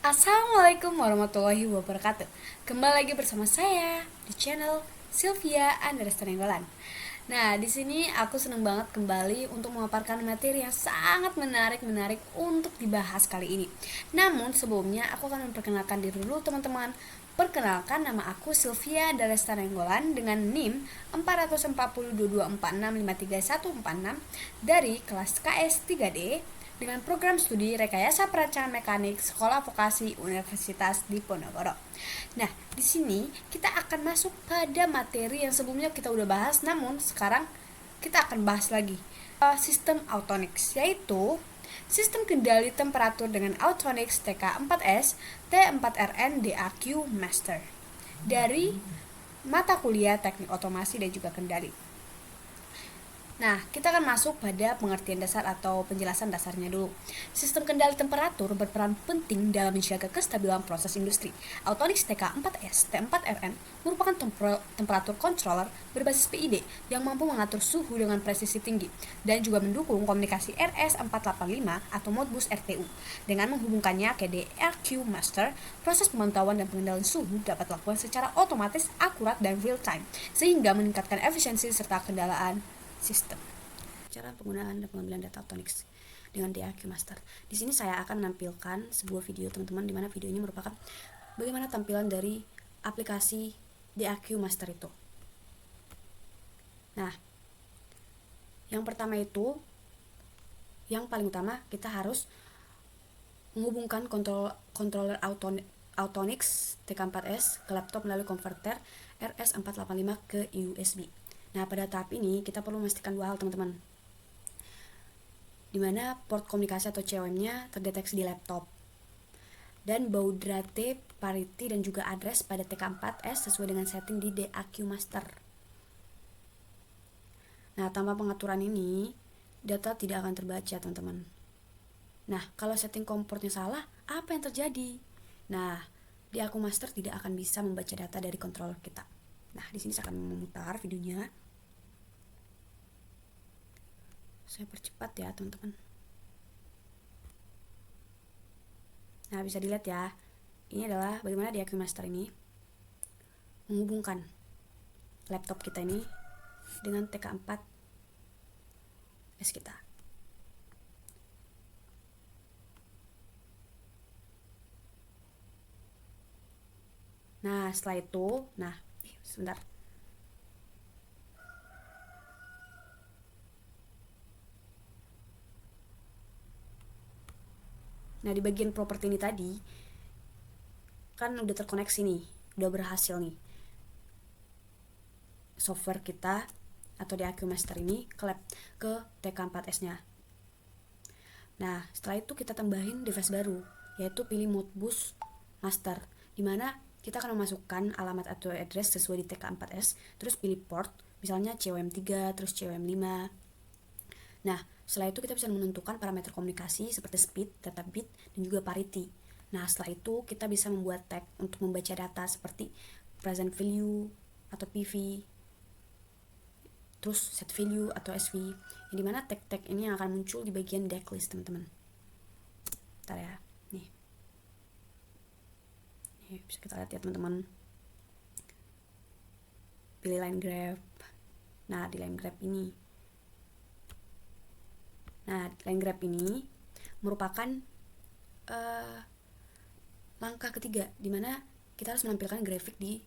Assalamualaikum warahmatullahi wabarakatuh. Kembali lagi bersama saya di channel Sylvia Andres Tenenggolan. Nah, di sini aku senang banget kembali untuk memaparkan materi yang sangat menarik untuk dibahas kali ini. Namun sebelumnya aku akan memperkenalkan diri dulu teman-teman. Perkenalkan, nama aku Sylvia Andres Tenenggolan dengan NIM 4402246534146 dari kelas KS 3D dengan program studi Rekayasa Perancangan Mekanik Sekolah Vokasi Universitas Diponegoro. Nah, di sini kita akan masuk pada materi yang sebelumnya kita udah bahas, namun sekarang kita akan bahas lagi sistem Autonix, yaitu sistem kendali temperatur dengan Autonix TK4S T4RN DAQ Master dari mata kuliah Teknik Otomasi dan juga Kendali. Nah, kita akan masuk pada pengertian dasar atau penjelasan dasarnya dulu. Sistem kendali temperatur berperan penting dalam menjaga kestabilan proses industri. Autonix TK4S T4RN merupakan temperatur controller berbasis PID yang mampu mengatur suhu dengan presisi tinggi dan juga mendukung komunikasi RS485 atau Modbus RTU. Dengan menghubungkannya ke DRQ Master, proses pemantauan dan pengendalian suhu dapat dilakukan secara otomatis, akurat, dan real time, sehingga meningkatkan efisiensi serta kendalian sistem. Cara penggunaan dan pengambilan data Autonix dengan DAQ Master. Di sini saya akan menampilkan sebuah video teman-teman, di mana video ini merupakan bagaimana tampilan dari aplikasi DAQ Master itu. Nah, yang pertama itu, yang paling utama kita harus menghubungkan controller Autonix TK4S ke laptop melalui konverter RS485 ke USB. Nah, pada tahap ini kita perlu memastikan dua hal teman-teman, dimana port komunikasi atau COM-nya terdeteksi di laptop, dan baud rate, parity, dan juga address pada TK4S sesuai dengan setting di DAQ Master. Nah, tanpa pengaturan ini, data tidak akan terbaca teman-teman. Nah, kalau setting komportnya salah, apa yang terjadi? Nah, DAQ Master tidak akan bisa membaca data dari controller kita. Nah, di sini saya akan memutar videonya. Saya percepat ya teman-teman. Nah, bisa dilihat ya, ini adalah bagaimana DAQ Master ini menghubungkan laptop kita ini dengan TK4S kita. Nah, setelah itu, sebentar. Nah, di bagian properti ini tadi kan udah terkoneksi nih, udah berhasil nih software kita atau DAQ Master ini ke TK4S-nya. Nah, setelah itu kita tambahin device baru, yaitu pilih Modbus Master, dimana kita akan memasukkan alamat atau address sesuai di TK4S, terus pilih port, misalnya COM3, terus COM5. Nah, setelah itu kita bisa menentukan parameter komunikasi seperti speed, data bit, dan juga parity. Nah, setelah itu kita bisa membuat tag untuk membaca data seperti present value atau PV, terus set value atau SV, yang dimana tag-tag ini akan muncul di bagian decklist teman-teman. Bentar ya, nih bisa kita lihat ya teman-teman. Pilih line graph. Nah, di line graph ini, line graph ini merupakan langkah ketiga, dimana kita harus menampilkan grafik di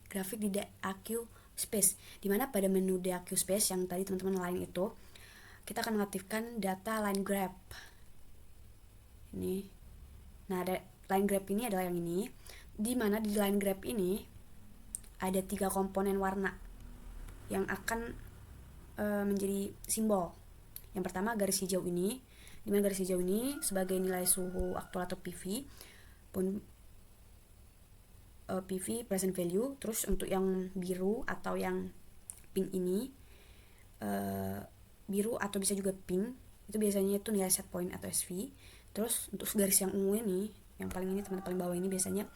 DAQ Space, dimana pada menu DAQ Space yang tadi teman-teman lain itu, kita akan mengaktifkan data line graph ini. Nah, line graph ini adalah yang ini, dimana di line graph ini ada 3 komponen warna yang akan menjadi simbol. Yang pertama garis hijau ini, dimana garis hijau ini sebagai nilai suhu aktual atau PV, PV present value. Terus untuk yang biru atau yang pink ini, biru atau bisa juga pink, itu biasanya itu nilai set point atau SV. Terus untuk garis yang ungu ini, yang paling ini teman paling bawah ini biasanya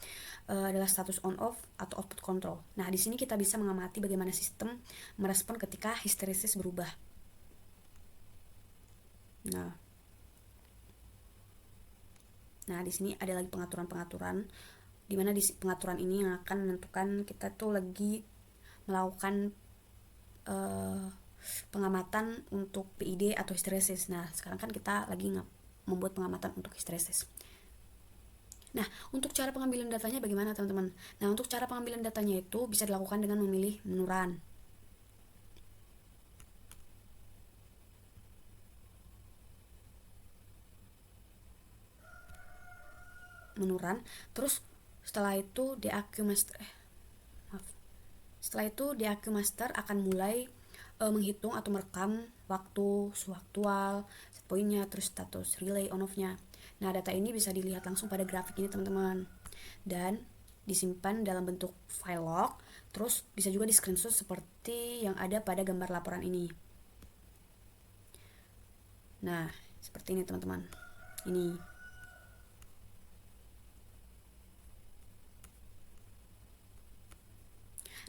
adalah status on off atau output control. Nah, di sini kita bisa mengamati bagaimana sistem merespon ketika histeresis berubah. Nah, Nah, di sini ada lagi pengaturan-pengaturan, di mana di pengaturan ini yang akan menentukan kita tuh lagi melakukan pengamatan untuk PID atau histeresis. Nah, sekarang kan kita lagi membuat pengamatan untuk histeresis. Nah, untuk cara pengambilan datanya bagaimana, teman-teman? Nah, untuk cara pengambilan datanya itu bisa dilakukan dengan memilih menu run. Terus setelah itu setelah itu DAQ Master akan mulai menghitung atau merekam waktu, suhu aktual, set pointnya, terus status relay on off-nya. Nah, data ini bisa dilihat langsung pada grafik ini, teman-teman. Dan disimpan dalam bentuk file log, terus bisa juga di screenshot seperti yang ada pada gambar laporan ini. Nah, seperti ini, teman-teman. Ini.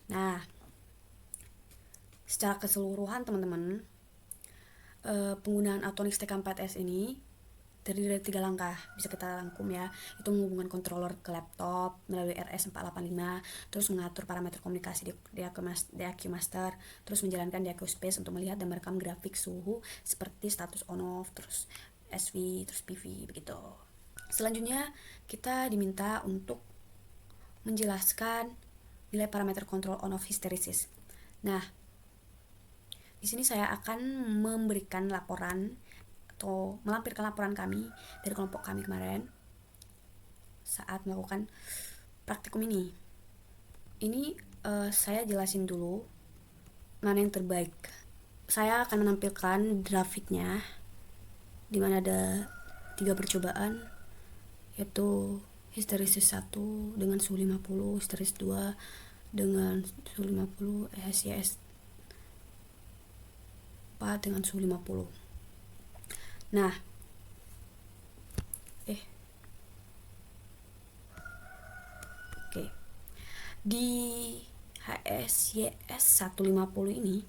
Nah, secara keseluruhan, teman-teman, penggunaan Autonix TK4S ini terdiri dari 3 langkah, bisa kita rangkum ya. Itu menghubungkan controller ke laptop melalui RS485, terus mengatur parameter komunikasi di DAQ Master, terus menjalankan DAQ Space untuk melihat dan merekam grafik suhu seperti status on off, terus SV, terus PV, begitu. Selanjutnya kita diminta untuk menjelaskan nilai parameter kontrol on off histeresis. Nah, di sini saya akan memberikan laporan atau melampirkan laporan kami dari kelompok kami kemarin saat melakukan praktikum ini. Ini saya jelasin dulu mana yang terbaik. Saya akan menampilkan grafiknya di mana ada 3 percobaan, yaitu histeresis 1 dengan suhu 50, histeresis 2 dengan suhu 50, HCS 4 dengan suhu 50. Nah, oke. Di HSYS 150 ini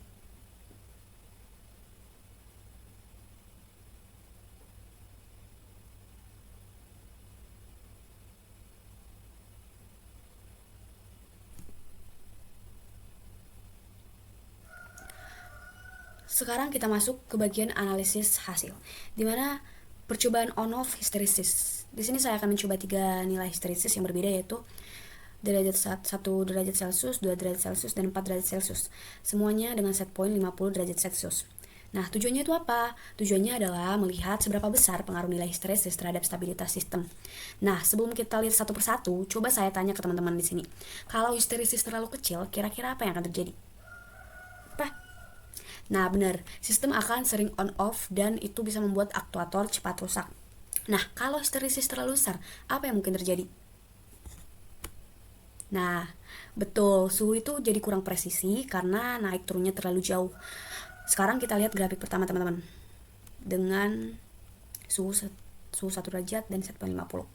sekarang kita masuk ke bagian analisis hasil, dimana percobaan on-off histeresis. Di sini saya akan mencoba 3 nilai histeresis yang berbeda, yaitu derajat 1 derajat Celcius, 2 derajat Celcius, dan 4 derajat Celcius. Semuanya dengan set point 50 derajat Celcius. Nah, tujuannya itu apa? Tujuannya adalah melihat seberapa besar pengaruh nilai histeresis terhadap stabilitas sistem. Nah, sebelum kita lihat satu persatu, coba saya tanya ke teman-teman di sini. Kalau histeresis terlalu kecil, kira-kira apa yang akan terjadi? Apa? Nah, benar, sistem akan sering on off dan itu bisa membuat aktuator cepat rusak. Nah, kalau histeresis terlalu besar, apa yang mungkin terjadi? Nah, betul, suhu itu jadi kurang presisi karena naik turunnya terlalu jauh. Sekarang kita lihat grafik pertama, teman-teman. Dengan suhu 1 derajat dan set point 50.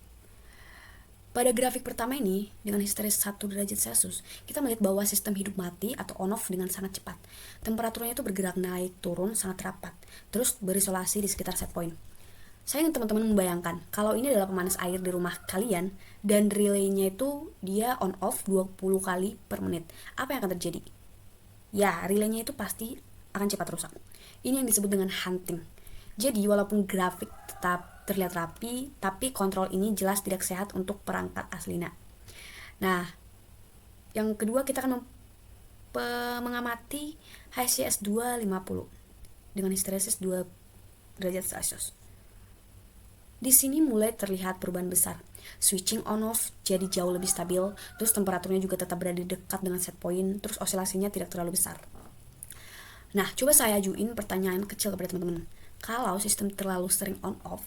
Pada grafik pertama ini, dengan histeresis 1 derajat Celcius, kita melihat bahwa sistem hidup mati atau on-off dengan sangat cepat. Temperaturnya itu bergerak naik turun sangat rapat, terus berisolasi di sekitar set point. Saya ingin teman-teman membayangkan, kalau ini adalah pemanas air di rumah kalian, dan relaynya itu dia on-off 20 kali per menit. Apa yang akan terjadi? Ya, relaynya itu pasti akan cepat rusak. Ini yang disebut dengan hunting. Jadi, walaupun grafik tetap terlihat rapi, tapi kontrol ini jelas tidak sehat untuk perangkat aslina. Nah, yang kedua kita akan mengamati HCS 250 dengan histeresis 2 derajat Celcius. Di sini mulai terlihat perubahan besar. Switching on off jadi jauh lebih stabil, terus temperaturnya juga tetap berada dekat dengan set point, terus osilasinya tidak terlalu besar. Nah, coba saya ajuin pertanyaan kecil kepada teman-teman. Kalau sistem terlalu sering on off,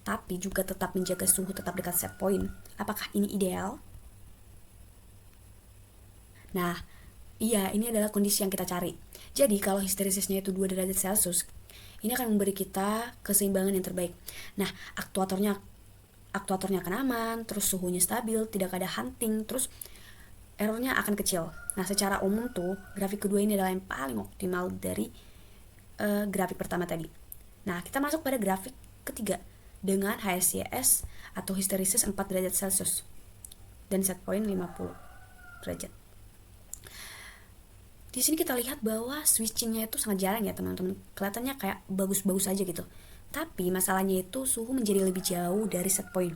tapi juga tetap menjaga suhu tetap dekat set point, apakah ini ideal? Nah, iya, ini adalah kondisi yang kita cari. Jadi, kalau histeresisnya itu 2 derajat Celcius, ini akan memberi kita keseimbangan yang terbaik. Nah, aktuatornya akan aman, terus suhunya stabil, tidak ada hunting, terus errornya akan kecil. Nah, secara umum tuh, grafik kedua ini adalah yang paling optimal dari grafik pertama tadi. Nah, kita masuk pada grafik ketiga. dengan HSYS atau histeresis 4 derajat Celcius dan set point 50 derajat. Di sini kita lihat bahwa switchingnya itu sangat jarang ya teman-teman, kelihatannya kayak bagus-bagus aja gitu. Tapi masalahnya itu suhu menjadi lebih jauh dari set point.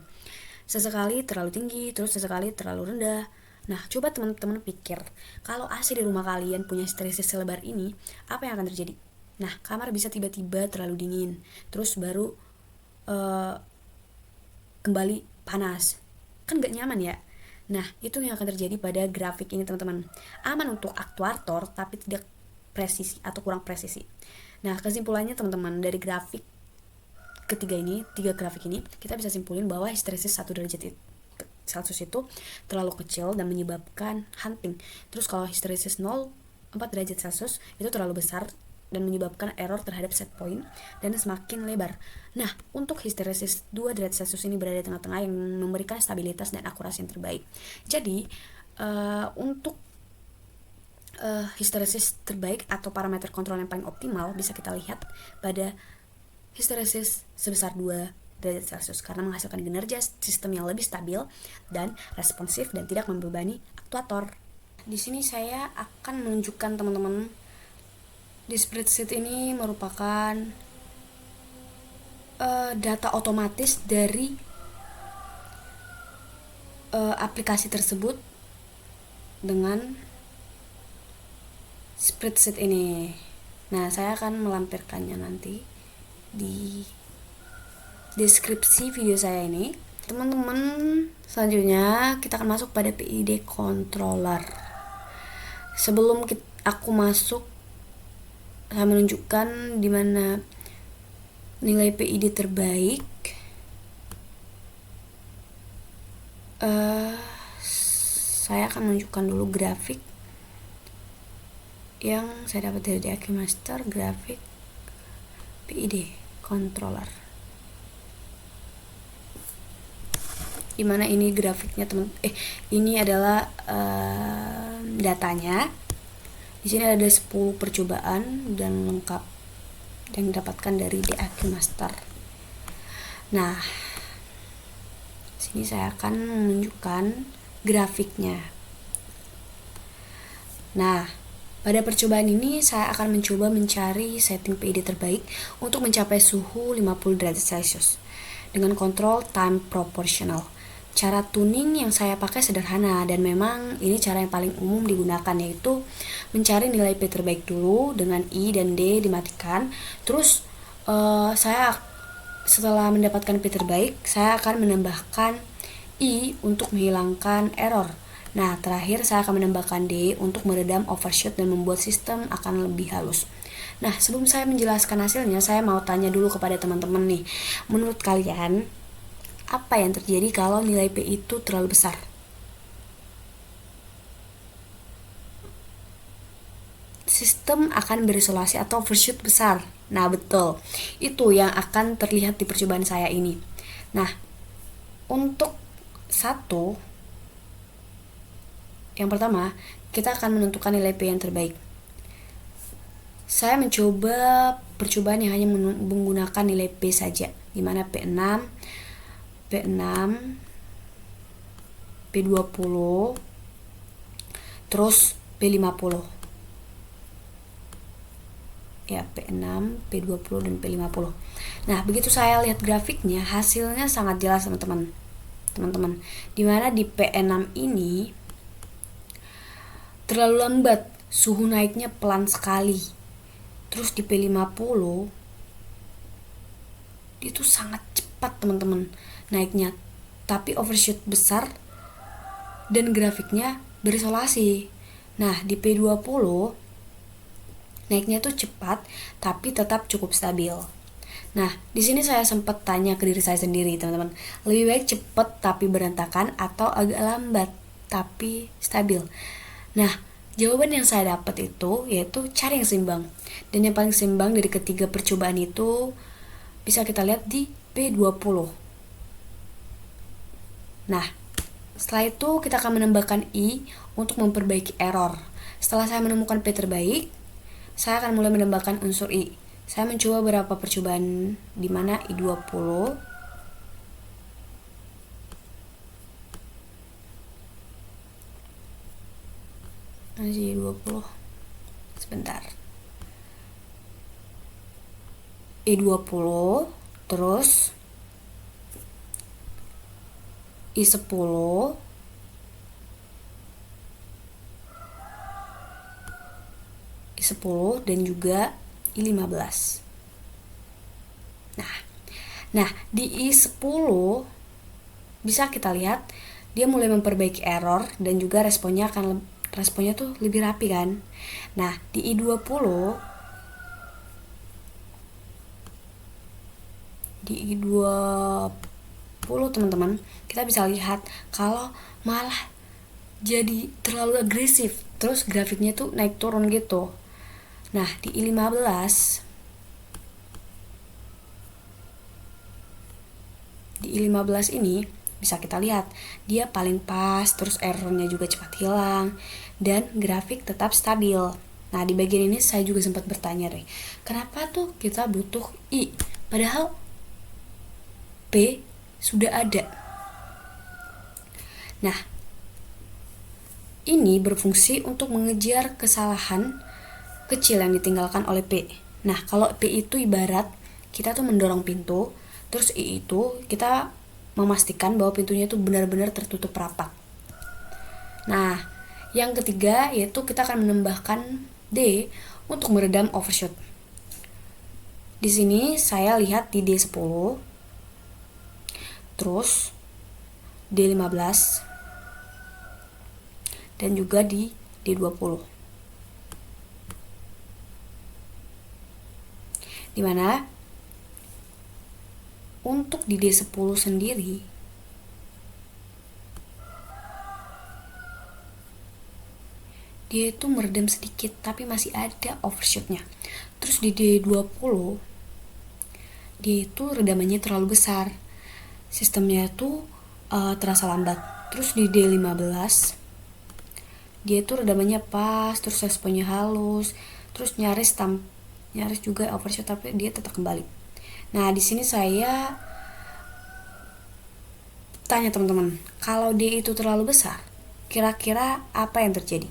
Sesekali terlalu tinggi, terus sesekali terlalu rendah. Nah, coba teman-teman pikir, kalau AC di rumah kalian punya histeresis selebar ini, apa yang akan terjadi? Nah, kamar bisa tiba-tiba terlalu dingin, terus baru kembali panas. Kan gak nyaman ya? Nah, itu yang akan terjadi pada grafik ini teman-teman. Aman untuk aktuator, tapi tidak presisi atau kurang presisi. Nah, kesimpulannya teman-teman, dari grafik ketiga ini, 3 grafik ini, kita bisa simpulin bahwa histeresis 1 derajat Celcius itu terlalu kecil dan menyebabkan hunting. Terus kalau histeresis 0,4 derajat Celcius itu terlalu besar dan menyebabkan error terhadap set point dan semakin lebar. Nah, untuk histeresis 2 derajat Celcius ini berada di tengah-tengah yang memberikan stabilitas dan akurasi yang terbaik. Jadi, untuk histeresis terbaik atau parameter kontrol yang paling optimal bisa kita lihat pada histeresis sebesar 2 derajat Celcius karena menghasilkan kinerja sistem yang lebih stabil dan responsif dan tidak membebani aktuator. Di sini saya akan menunjukkan teman-teman, di spreadsheet ini merupakan data otomatis dari aplikasi tersebut dengan spreadsheet ini. Nah, saya akan melampirkannya nanti di deskripsi video saya ini. Teman-teman, selanjutnya kita akan masuk pada PID controller. Sebelum aku masuk, saya menunjukkan di mana nilai PID terbaik. Saya akan menunjukkan dulu grafik yang saya dapat dari DAQ Master, grafik PID controller. Dimana ini grafiknya ini adalah datanya. Di sini ada 10 percobaan dan lengkap yang didapatkan dari DAQ Master. Nah, sini saya akan menunjukkan grafiknya. Nah, pada percobaan ini saya akan mencoba mencari setting PID terbaik untuk mencapai suhu 50 derajat Celcius dengan kontrol time proportional. Cara tuning yang saya pakai sederhana dan memang ini cara yang paling umum digunakan, yaitu mencari nilai P terbaik dulu dengan I dan D dimatikan. Terus saya setelah mendapatkan P terbaik, saya akan menambahkan I untuk menghilangkan error. Nah, terakhir saya akan menambahkan D untuk meredam overshoot dan membuat sistem akan lebih halus. Nah, sebelum saya menjelaskan hasilnya, saya mau tanya dulu kepada teman-teman nih. Menurut kalian, apa yang terjadi kalau nilai P itu terlalu besar? Sistem akan berisolasi atau overshoot besar. Nah, betul. Itu yang akan terlihat di percobaan saya ini. Nah, untuk yang pertama, kita akan menentukan nilai P yang terbaik. Saya mencoba percobaan yang hanya menggunakan nilai P saja, di mana P6, P20, terus P50. Ya, P6, P20, dan P50. Nah, begitu saya lihat grafiknya, hasilnya sangat jelas teman-teman. Dimana di P6 ini terlalu lambat, suhu naiknya pelan sekali. Terus di P50 itu sangat cepat teman-teman naiknya, tapi overshoot besar dan grafiknya berisolasi. Nah, di P20 naiknya tuh cepat tapi tetap cukup stabil. Nah, di sini saya sempat tanya ke diri saya sendiri, teman-teman. Lebih baik cepat tapi berantakan atau agak lambat tapi stabil? Nah, jawaban yang saya dapat itu yaitu cari yang seimbang. Dan yang paling seimbang dari ketiga percobaan itu bisa kita lihat di P20. Nah, setelah itu kita akan menambahkan I untuk memperbaiki error. Setelah saya menemukan P terbaik, saya akan mulai menambahkan unsur I. Saya mencoba beberapa percobaan di mana I20, masih 20. Sebentar. I20, terus I10, I10 dan juga I15. Nah, di I10 bisa kita lihat dia mulai memperbaiki error dan juga responnya tuh lebih rapi kan. Nah, di I20 teman-teman, kita bisa lihat kalau malah jadi terlalu agresif, terus grafiknya tuh naik turun gitu. Nah, di I15 ini bisa kita lihat dia paling pas, terus errornya juga cepat hilang dan grafik tetap stabil. Nah, di bagian ini saya juga sempat bertanya nih, kenapa tuh kita butuh I padahal P sudah ada. Nah, ini berfungsi untuk mengejar kesalahan kecil yang ditinggalkan oleh P. Nah, kalau P itu ibarat kita tuh mendorong pintu, terus I itu kita memastikan bahwa pintunya itu benar-benar tertutup rapat. Nah, yang ketiga yaitu kita akan menambahkan D untuk meredam overshoot. Di sini saya lihat di D10, terus D15, dan juga di D20. Dimana untuk di D10 sendiri dia itu meredam sedikit tapi masih ada overshootnya. Terus di D20 dia itu redamannya terlalu besar, sistemnya itu terasa lambat. Terus di D15 dia itu redamannya pas, terus responnya halus, terus nyaris juga overshoot tapi dia tetap kembali. Nah, di sini saya tanya teman-teman, kalau dia itu terlalu besar, kira-kira apa yang terjadi?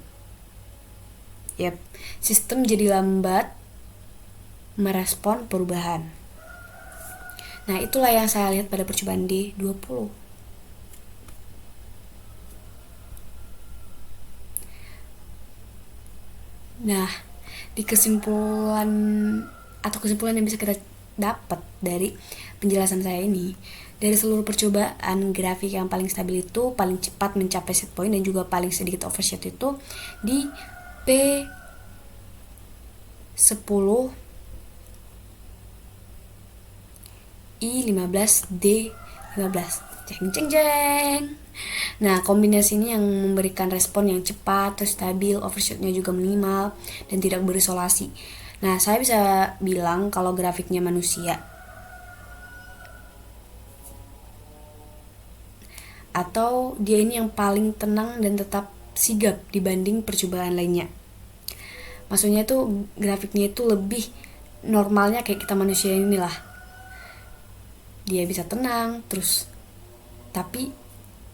Yap, sistem jadi lambat merespon perubahan. Nah, itulah yang saya lihat pada percobaan D20. Nah, di kesimpulan yang bisa kita dapat dari penjelasan saya ini, dari seluruh percobaan grafik yang paling stabil itu paling cepat mencapai set point dan juga paling sedikit overshoot itu di P10 I15 D15. Jeng. Nah, kombinasi ini yang memberikan respon yang cepat, terus stabil, overshootnya juga minimal dan tidak berisolasi. Nah, saya bisa bilang kalau grafiknya manusia atau dia ini yang paling tenang dan tetap sigap dibanding percobaan lainnya. Maksudnya tuh grafiknya itu lebih normalnya kayak kita manusia inilah. Dia bisa tenang terus tapi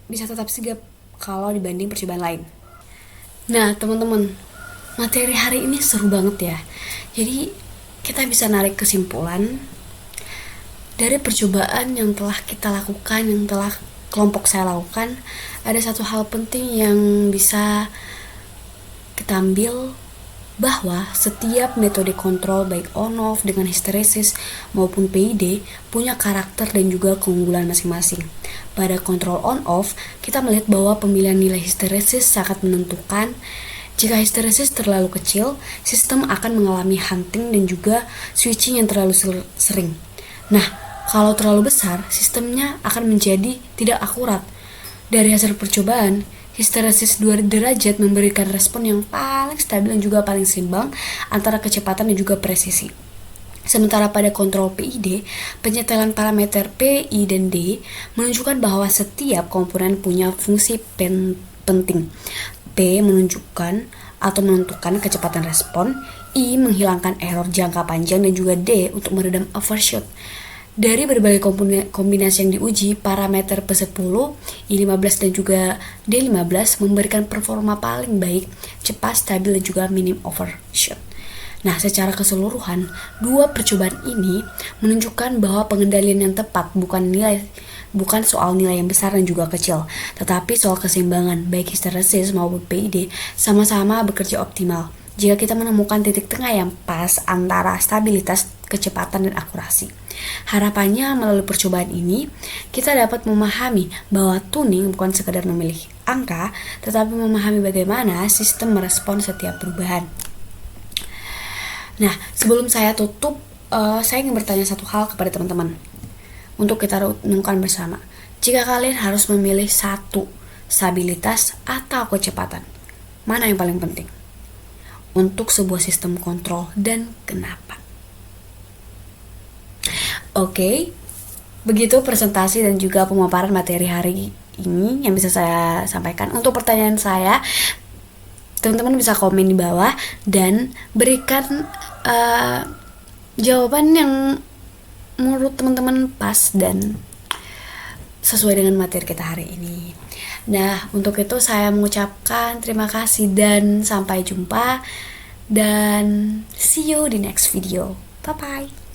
bisa tetap sigap kalau dibanding percobaan lain. Nah, teman-teman, materi hari ini seru banget ya. Jadi kita bisa narik kesimpulan dari percobaan yang telah kita lakukan, yang telah kelompok saya lakukan. Ada satu hal penting yang bisa kita ambil, bahwa setiap metode kontrol baik on-off dengan histeresis maupun PID punya karakter dan juga keunggulan masing-masing. Pada kontrol on-off, kita melihat bahwa pemilihan nilai histeresis sangat menentukan. Jika histeresis terlalu kecil, sistem akan mengalami hunting dan juga switching yang terlalu sering. Nah, kalau terlalu besar, sistemnya akan menjadi tidak akurat. Dari hasil percobaan, histeresis 2 derajat memberikan respon yang paling stabil dan juga paling seimbang antara kecepatan dan juga presisi. Sementara pada kontrol PID, penyetelan parameter P, I, dan D menunjukkan bahwa setiap komponen punya fungsi penting. P menunjukkan atau menentukan kecepatan respon, I menghilangkan error jangka panjang, dan juga D untuk meredam overshoot. Dari berbagai kombinasi yang diuji, parameter P10, I15 dan juga D15 memberikan performa paling baik, cepat, stabil, dan juga minim overshoot. Nah, secara keseluruhan, dua percobaan ini menunjukkan bahwa pengendalian yang tepat bukan soal nilai yang besar dan juga kecil, tetapi soal keseimbangan, baik histeresis maupun PID sama-sama bekerja optimal. Jika kita menemukan titik tengah yang pas antara stabilitas, kecepatan, dan akurasi. Harapannya melalui percobaan ini, kita dapat memahami bahwa tuning bukan sekedar memilih angka, tetapi memahami bagaimana sistem merespon setiap perubahan. Nah, sebelum saya tutup, saya ingin bertanya satu hal kepada teman-teman untuk kita renungkan bersama. Jika kalian harus memilih satu, stabilitas atau kecepatan, mana yang paling penting untuk sebuah sistem kontrol dan kenapa? Oke, begitu presentasi dan juga pemaparan materi hari ini yang bisa saya sampaikan. Untuk pertanyaan saya, teman-teman bisa komen di bawah dan berikan jawaban yang menurut teman-teman pas dan sesuai dengan materi kita hari ini. Nah, untuk itu saya mengucapkan terima kasih dan sampai jumpa dan see you di next video. Bye bye.